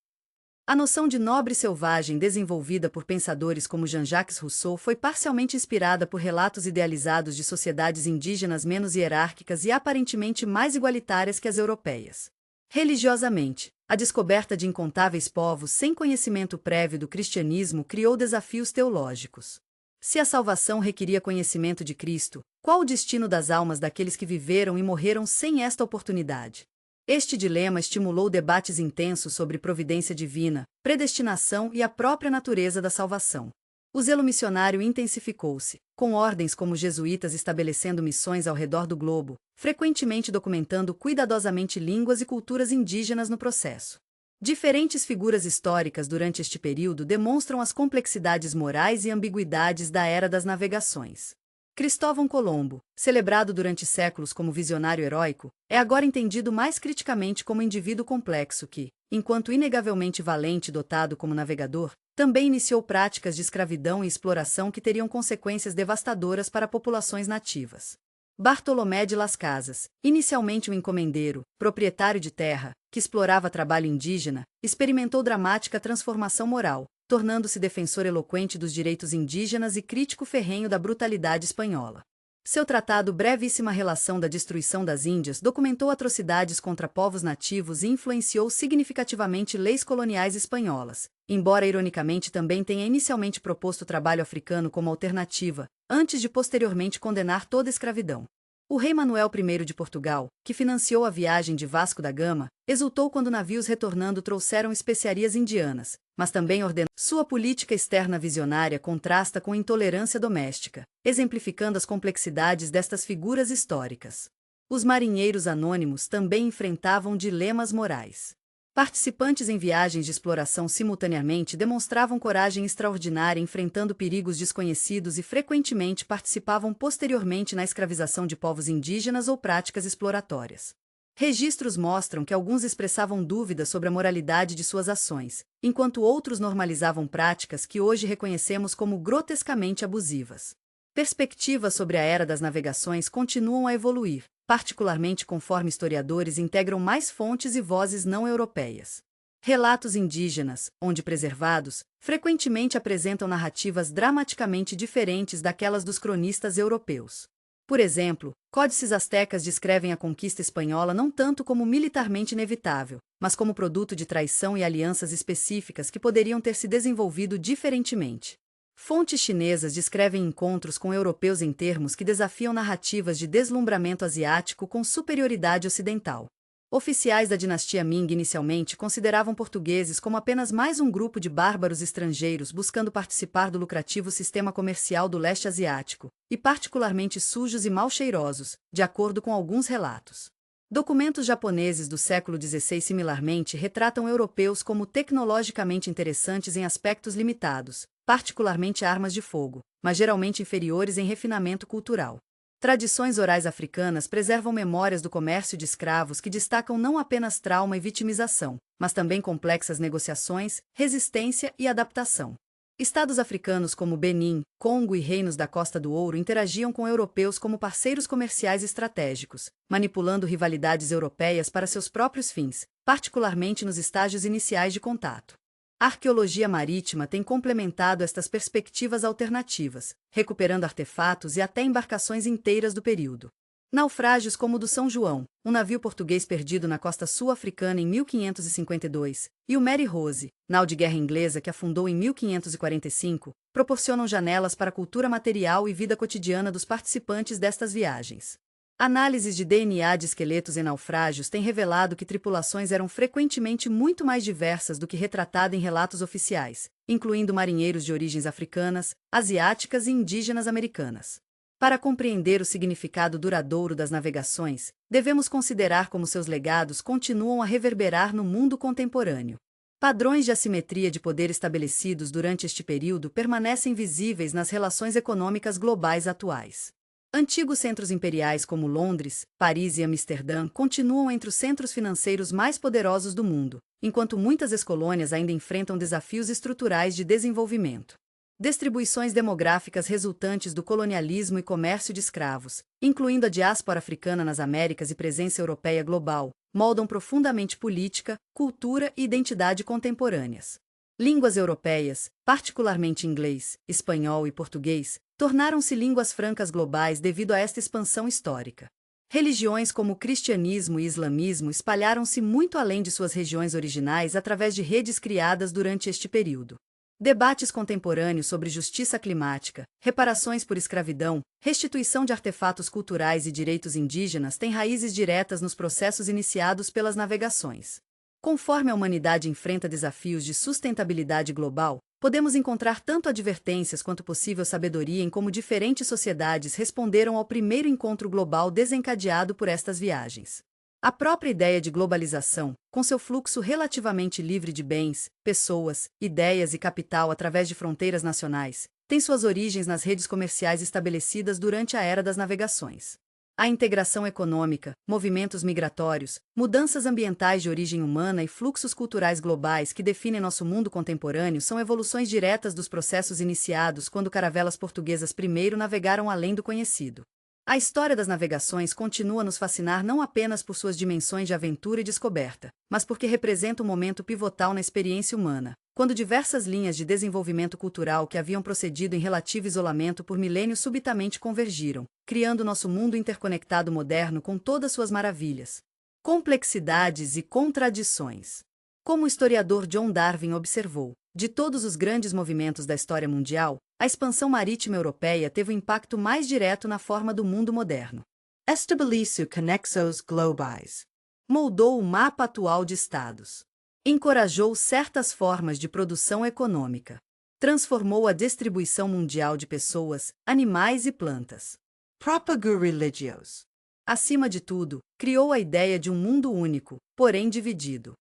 A noção de nobre selvagem desenvolvida por pensadores como Jean-Jacques Rousseau foi parcialmente inspirada por relatos idealizados de sociedades indígenas menos hierárquicas e aparentemente mais igualitárias que as europeias. Religiosamente, a descoberta de incontáveis povos sem conhecimento prévio do cristianismo criou desafios teológicos. Se a salvação requeria conhecimento de Cristo, qual o destino das almas daqueles que viveram e morreram sem esta oportunidade? Este dilema estimulou debates intensos sobre providência divina, predestinação e a própria natureza da salvação. O zelo missionário intensificou-se, com ordens como os jesuítas estabelecendo missões ao redor do globo, frequentemente documentando cuidadosamente línguas e culturas indígenas no processo. Diferentes figuras históricas durante este período demonstram as complexidades morais e ambiguidades da Era das Navegações. Cristóvão Colombo, celebrado durante séculos como visionário heróico, é agora entendido mais criticamente como indivíduo complexo que, enquanto inegavelmente valente e dotado como navegador, também iniciou práticas de escravidão e exploração que teriam consequências devastadoras para populações nativas. Bartolomé de Las Casas, inicialmente um encomendeiro, proprietário de terra, que explorava trabalho indígena, experimentou dramática transformação moral, tornando-se defensor eloquente dos direitos indígenas e crítico ferrenho da brutalidade espanhola. Seu tratado Brevíssima Relação da Destruição das Índias documentou atrocidades contra povos nativos e influenciou significativamente leis coloniais espanholas, embora ironicamente também tenha inicialmente proposto o trabalho africano como alternativa, antes de posteriormente condenar toda a escravidão. O rei Manuel I de Portugal, que financiou a viagem de Vasco da Gama, exultou quando navios retornando trouxeram especiarias indianas, mas também ordenou. Sua política externa visionária contrasta com intolerância doméstica, exemplificando as complexidades destas figuras históricas. Os marinheiros anônimos também enfrentavam dilemas morais. Participantes em viagens de exploração simultaneamente demonstravam coragem extraordinária enfrentando perigos desconhecidos e frequentemente participavam posteriormente na escravização de povos indígenas ou práticas exploratórias. Registros mostram que alguns expressavam dúvidas sobre a moralidade de suas ações, enquanto outros normalizavam práticas que hoje reconhecemos como grotescamente abusivas. Perspectivas sobre a Era das Navegações continuam a evoluir, particularmente conforme historiadores integram mais fontes e vozes não europeias. Relatos indígenas, onde preservados, frequentemente apresentam narrativas dramaticamente diferentes daquelas dos cronistas europeus. Por exemplo, códices astecas descrevem a conquista espanhola não tanto como militarmente inevitável, mas como produto de traição e alianças específicas que poderiam ter se desenvolvido diferentemente. Fontes chinesas descrevem encontros com europeus em termos que desafiam narrativas de deslumbramento asiático com superioridade ocidental. Oficiais da dinastia Ming inicialmente consideravam portugueses como apenas mais um grupo de bárbaros estrangeiros buscando participar do lucrativo sistema comercial do leste asiático, e particularmente sujos e mal cheirosos, de acordo com alguns relatos. Documentos japoneses do século XVI similarmente retratam europeus como tecnologicamente interessantes em aspectos limitados, particularmente armas de fogo, mas geralmente inferiores em refinamento cultural. Tradições orais africanas preservam memórias do comércio de escravos que destacam não apenas trauma e vitimização, mas também complexas negociações, resistência e adaptação. Estados africanos como Benin, Congo e Reinos da Costa do Ouro interagiam com europeus como parceiros comerciais estratégicos, manipulando rivalidades europeias para seus próprios fins, particularmente nos estágios iniciais de contato. A arqueologia marítima tem complementado estas perspectivas alternativas, recuperando artefatos e até embarcações inteiras do período. Naufrágios como o do São João, um navio português perdido na costa sul-africana em 1552, e o Mary Rose, nau de guerra inglesa que afundou em 1545, proporcionam janelas para a cultura material e vida cotidiana dos participantes destas viagens. Análises de DNA de esqueletos em naufrágios têm revelado que tripulações eram frequentemente muito mais diversas do que retratada em relatos oficiais, incluindo marinheiros de origens africanas, asiáticas e indígenas americanas. Para compreender o significado duradouro das navegações, devemos considerar como seus legados continuam a reverberar no mundo contemporâneo. Padrões de assimetria de poder estabelecidos durante este período permanecem visíveis nas relações econômicas globais atuais. Antigos centros imperiais como Londres, Paris e Amsterdã continuam entre os centros financeiros mais poderosos do mundo, enquanto muitas ex-colônias ainda enfrentam desafios estruturais de desenvolvimento. Distribuições demográficas resultantes do colonialismo e comércio de escravos, incluindo a diáspora africana nas Américas e presença europeia global, moldam profundamente política, cultura e identidade contemporâneas. Línguas europeias, particularmente inglês, espanhol e português, tornaram-se línguas francas globais devido a esta expansão histórica. Religiões como o cristianismo e islamismo espalharam-se muito além de suas regiões originais através de redes criadas durante este período. Debates contemporâneos sobre justiça climática, reparações por escravidão, restituição de artefatos culturais e direitos indígenas têm raízes diretas nos processos iniciados pelas navegações. Conforme a humanidade enfrenta desafios de sustentabilidade global, podemos encontrar tanto advertências quanto possível sabedoria em como diferentes sociedades responderam ao primeiro encontro global desencadeado por estas viagens. A própria ideia de globalização, com seu fluxo relativamente livre de bens, pessoas, ideias e capital através de fronteiras nacionais, tem suas origens nas redes comerciais estabelecidas durante a era das navegações. A integração econômica, movimentos migratórios, mudanças ambientais de origem humana e fluxos culturais globais que definem nosso mundo contemporâneo são evoluções diretas dos processos iniciados quando caravelas portuguesas primeiro navegaram além do conhecido. A história das navegações continua a nos fascinar não apenas por suas dimensões de aventura e descoberta, mas porque representa um momento pivotal na experiência humana, quando diversas linhas de desenvolvimento cultural que haviam procedido em relativo isolamento por milênios subitamente convergiram, criando nosso mundo interconectado moderno com todas suas maravilhas, complexidades e contradições. Como o historiador John Darwin observou, de todos os grandes movimentos da história mundial, a expansão marítima europeia teve o impacto mais direto na forma do mundo moderno. Estabeleceu conexões globais. Moldou o mapa atual de estados. Encorajou certas formas de produção econômica. Transformou a distribuição mundial de pessoas, animais e plantas. Propagou religiões. Acima de tudo, criou a ideia de um mundo único, porém dividido.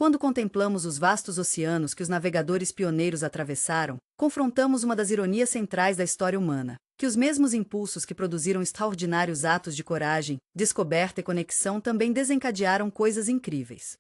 Quando contemplamos os vastos oceanos que os navegadores pioneiros atravessaram, confrontamos uma das ironias centrais da história humana, que os mesmos impulsos que produziram extraordinários atos de coragem, descoberta e conexão também desencadearam coisas incríveis.